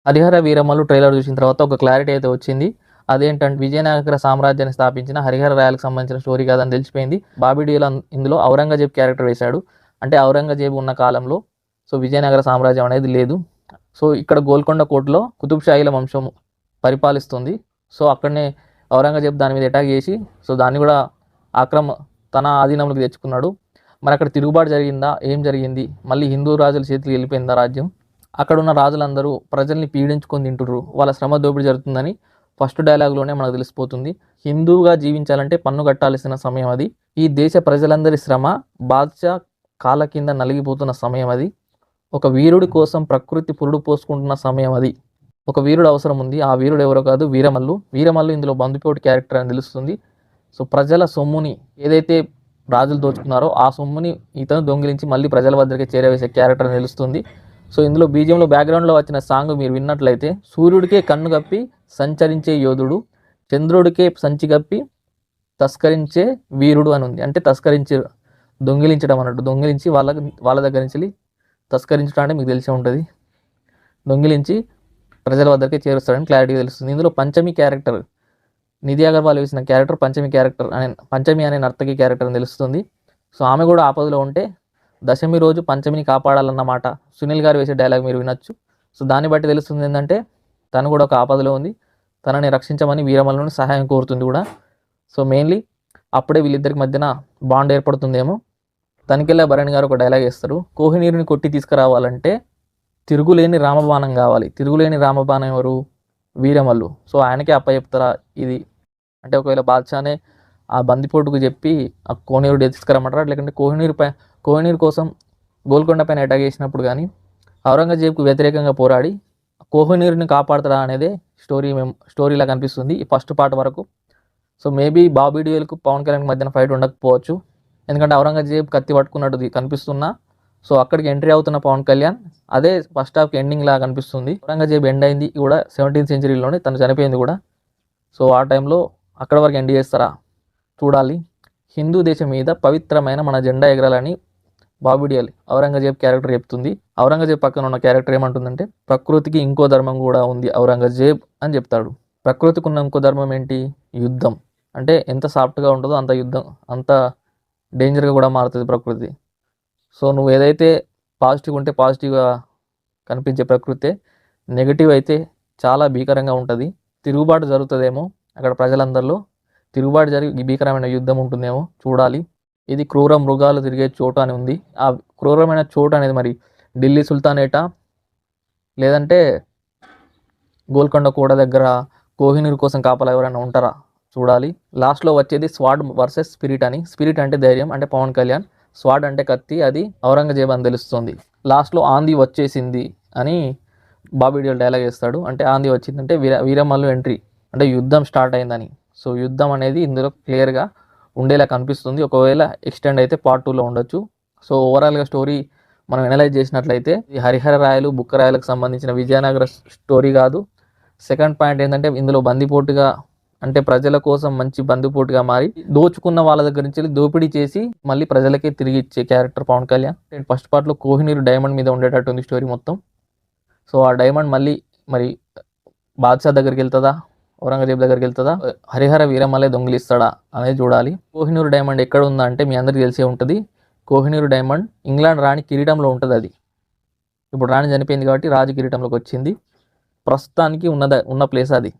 Harihara Veeramallu trailer చూసిన తర్వాత ఒక క్లారిటీ అయితే వచ్చింది. అదేంటంటే విజయనగర సామ్రాజ్యాన్ని స్థాపించిన హరిహర రాయలకు సంబంధించిన స్టోరీ కాదని తెలిసిపోయింది. బాబీ డియోల్ ఇందులో ఔరంగజేబ్ క్యారెక్టర్ వేశాడు. అంటే ఔరంగజేబు ఉన్న కాలంలో సో విజయనగర సామ్రాజ్యం అనేది లేదు. సో ఇక్కడ గోల్కొండ కోటలో కుతుబ్ షాహీల వంశం పరిపాలిస్తుంది. సో అక్కడనే ఔరంగజేబ్ దాని మీద అటాక్ చేసి సో దాన్ని కూడా తన ఆధీనంలోకి తెచ్చుకున్నాడు. మరి అక్కడ తిరుగుబాటు జరిగిందా, ఏం జరిగింది, మళ్ళీ హిందూ రాజుల చేతికి వెళ్ళిపోయిందా రాజ్యం, అక్కడ ఉన్న రాజులందరూ ప్రజల్ని పీడించుకొని తింటుర్రు, వాళ్ళ శ్రమ దోపిడీ జరుగుతుందని ఫస్ట్ డైలాగ్లోనే మనకు తెలిసిపోతుంది. హిందువుగా జీవించాలంటే పన్ను కట్టాల్సిన సమయం అది. ఈ దేశ ప్రజలందరి శ్రమ బాద్షా కాళ్ళ కింద నలిగిపోతున్న సమయం అది. ఒక వీరుడి కోసం ప్రకృతి పురుడు పోసుకుంటున్న సమయం అది. ఒక వీరుడు అవసరం ఉంది. ఆ వీరుడు ఎవరో కాదు, వీరమల్లు. వీరమల్లు ఇందులో బందుపోటు క్యారెక్టర్ అని తెలుస్తుంది. సో ప్రజల సొమ్ముని ఏదైతే రాజులు దోచుకున్నారో ఆ సొమ్ముని ఇతను దొంగిలించి మళ్ళీ ప్రజల వద్దకే చేరవేసే క్యారెక్టర్ అని తెలుస్తుంది. సో ఇందులో బీజియంలో బ్యాక్గ్రౌండ్లో వచ్చిన సాంగ్ మీరు విన్నట్లయితే, సూర్యుడికే కన్ను కప్పి సంచరించే యోధుడు, చంద్రుడికే సంచి కప్పి తస్కరించే వీరుడు అని ఉంది. అంటే దొంగిలించడం అన్నట్టు, దొంగిలించి వాళ్ళ దగ్గర నుంచి తస్కరించడం అంటే మీకు తెలిసే ఉంటుంది. దొంగిలించి ప్రజల వద్దకే చేరుస్తాడని క్లారిటీగా తెలుస్తుంది. ఇందులో పంచమి క్యారెక్టర్, నిధి అగర్వాల్ వేసిన క్యారెక్టర్ పంచమి అనే నర్తకి క్యారెక్టర్ అని తెలుస్తుంది. సో ఆమె కూడా ఆపదలో ఉంటే దశమి రోజు పంచమిని కాపాడాలన్నమాట సునీల్ గారు వేసే డైలాగ్ మీరు వినొచ్చు. సో దాన్ని బట్టి తెలుస్తుంది ఏంటంటే తను కూడా ఒక ఆపదలో ఉంది, తనని రక్షించమని వీరమల్లుని సహాయం కోరుతుంది కూడా. సో మెయిన్లీ అప్పుడే వీళ్ళిద్దరికి మధ్యన బాండ్ ఏర్పడుతుందేమో. తనికెళ్ళ భరణి గారు ఒక డైలాగ్ వేస్తారు, కోహినీరుని కొట్టి తీసుకురావాలంటే తిరుగులేని రామబాణం కావాలి. తిరుగులేని రామబాణం ఎవరు? వీరమల్లు. సో ఆయనకే అప్పచెప్తారా ఇది అంటే, ఒకవేళ బాద్షానే ఆ బందిపోటుకు చెప్పి ఆ కోహినూరు తీసుకురమ్మంటారా, లేకుంటే కోహినూరు కోసం గోల్కొండ పైన అటాక్ చేసినప్పుడు కానీ ఔరంగజేబ్కు వ్యతిరేకంగా పోరాడి కోహినూరుని కాపాడుతారా అనేది స్టోరీలా కనిపిస్తుంది ఈ ఫస్ట్ పార్ట్ వరకు. సో మేబీ బాబీ డియోల్కు పవన్ కళ్యాణ్ మధ్యన ఫైట్ ఉండకపోవచ్చు, ఎందుకంటే ఔరంగజేబ్ కత్తి పట్టుకున్నట్టు కనిపిస్తున్నా. సో అక్కడికి ఎంట్రీ అవుతున్న పవన్ కళ్యాణ్ అదే ఫస్ట్ హాఫ్కి ఎండింగ్ లాగా కనిపిస్తుంది. ఔరంగజేబ్ ఎండ్ అయింది కూడా 17th centuryలోనే, తను చనిపోయింది కూడా. సో ఆ టైంలో అక్కడ వరకు ఎండ్ చేస్తారా చూడాలి. హిందూ దేశం మీద పవిత్రమైన మన జెండా ఎగరాలని బాబీ డియోల్ ఔరంగజేబ్ క్యారెక్టర్ చెప్తుంది. ఔరంగజేబ్ పక్కన ఉన్న క్యారెక్టర్ ఏమంటుందంటే, ప్రకృతికి ఇంకో ధర్మం కూడా ఉంది ఔరంగజేబ్ అని చెప్తాడు. ప్రకృతికి ఉన్న ఇంకో ధర్మం ఏంటి? యుద్ధం. అంటే ఎంత సాఫ్ట్గా ఉంటుందో అంత డేంజర్గా కూడా మారుతుంది ప్రకృతి. సో నువ్వు ఏదైతే పాజిటివ్ ఉంటే పాజిటివ్గా కనిపించే ప్రకృతే, నెగిటివ్ అయితే చాలా భీకరంగా ఉంటుంది. తిరుగుబాటు జరుగుతుందేమో అక్కడ ప్రజలందరిలో, తిరుగుబాటు జరిగి భీకరమైన యుద్ధం ఉంటుందేమో చూడాలి. ఇది క్రూర మృగాలు తిరిగే చోటు అని ఉంది. ఆ క్రూరమైన చోటు అనేది మరి ఢిల్లీ సుల్తానేటా, లేదంటే గోల్కొండ కోట దగ్గర కోహినూర్ కోసం కాపలా ఎవరైనా ఉంటారా చూడాలి. లాస్ట్లో వచ్చేది స్వాడ్ వర్సెస్ స్పిరిట్ అని. స్పిరిట్ అంటే ధైర్యం, అంటే పవన్ కళ్యాణ్. స్వాడ్ అంటే కత్తి, అది ఔరంగజేబ్ అని తెలుస్తుంది. లాస్ట్లో ఆంది వచ్చేసింది అని బాబీ డియోల్ డైలాగ్ వేస్తాడు. అంటే ఆంది వచ్చిందంటే వీరమల్లు ఎంట్రీ, అంటే యుద్ధం స్టార్ట్ అయిందని. సో యుద్ధం అనేది ఇందులో క్లియర్గా ఉండేలా కనిపిస్తుంది. ఒకవేళ ఎక్స్టెండ్ అయితే పార్ట్ 2లో ఉండొచ్చు. సో ఓవరాల్గా స్టోరీ మనం ఎనలైజ్ చేసినట్లయితే ఈ హరిహర రాయలు బుక్క రాయలకు సంబంధించిన విజయనగర స్టోరీ కాదు. సెకండ్ పాయింట్ ఏంటంటే, ఇందులో బందిపోటుగా, అంటే ప్రజల కోసం మంచి బందిపోటుగా మారి దోచుకున్న వాళ్ళ దగ్గర నుంచి దోపిడీ చేసి మళ్ళీ ప్రజలకే తిరిగి ఇచ్చే క్యారెక్టర్ పవన్ కళ్యాణ్. ఫస్ట్ పార్ట్లో కోహినూర్ డైమండ్ మీద ఉండేటట్టు ఉంది స్టోరీ మొత్తం. సో ఆ డైమండ్ మళ్ళీ మరి బాద్షా దగ్గరికి వెళ్తుందా, ఔరంగజేబ్ దగ్గరికి వెళ్తుందా, హరిహర వీరమల్లే దొంగిలిస్తాడా అనేది చూడాలి. కోహినూర్ డైమండ్ ఎక్కడ ఉందా అంటే మీ అందరికీ తెలిసే ఉంటుంది. కోహినూర్ డైమండ్ ఇంగ్లాండ్ రాణి కిరీటంలో ఉంటుంది. అది ఇప్పుడు రాణి చనిపోయింది కాబట్టి రాజు కిరీటంలోకి వచ్చింది. ప్రస్తుతానికి ఉన్న ప్లేస్ అది.